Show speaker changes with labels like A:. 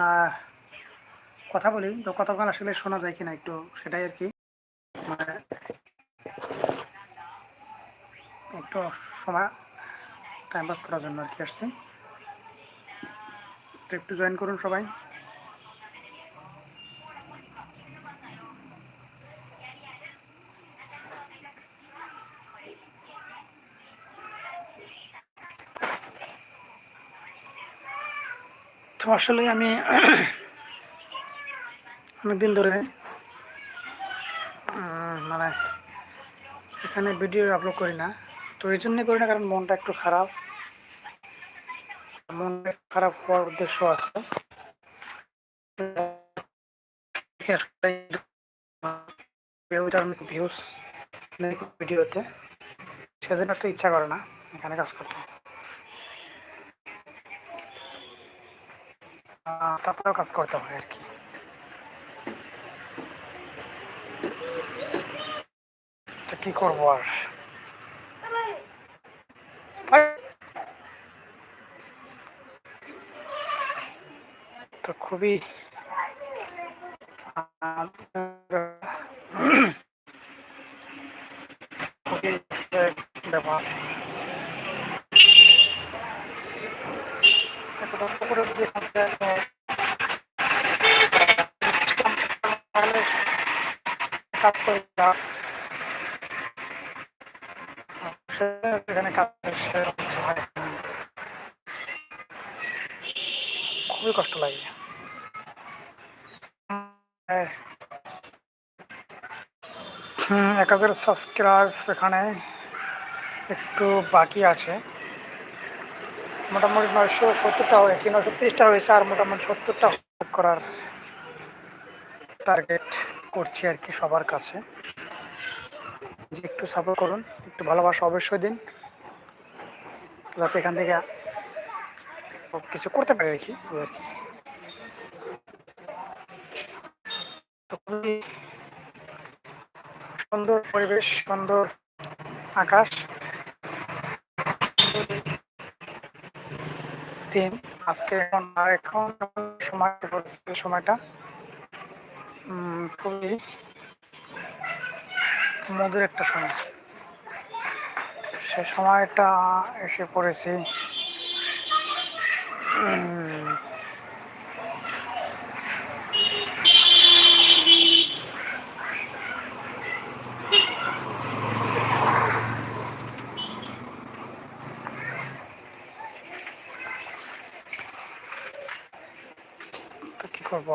A: আহ, কথা বলি তো কতক্ষণ আসলে শোনা যায় কিনা একটু সেটাই আর কি। মানে একটু সময় টাইম পাস করার জন্য আর কি আসছি। তো একটু জয়েন করুন সবাই। তো আসলে আমি অনেকদিন ধরে মানে এখানে ভিডিও আপলোড করি না। তো এই জন্যই করি না কারণ মনটা একটু খারাপ। মনটা একটু খারাপ হওয়ার উদ্দেশ্য আছে। ভিউজ ভিডিওতে সেজন্য একটু ইচ্ছা করে না এখানে কাজ করতে। তারপরেও কাজ করতে হয় আর কি। তো কি করবো আর। তো খুবই আহ, খুবই ব্যাপার। এতটা উপরে যদি কাজ করে এখানে কাজ হয় খুবই কষ্ট লাগে। 1000 সাবস্ক্রাইব এখানে একটু বাকি আছে। মোটামুটি 970টা হয়েছে, 930টা হয়েছে, আর মোটামুটি 70টা করার টার্গেট করছি আর কি সবার কাছে। যে একটু সাপোর্ট করুন, একটু ভালোবাসা অবশ্যই দিন, যাতে এখান থেকে কিছু করতে পারি আর কি। তো খুবই সুন্দর পরিবেশ, সুন্দর আকাশ, দিন আজকে। এখন সময়টা খুবই মধুর একটা সময়। সে সময়টা এসে পড়েছি। তো কি করবো।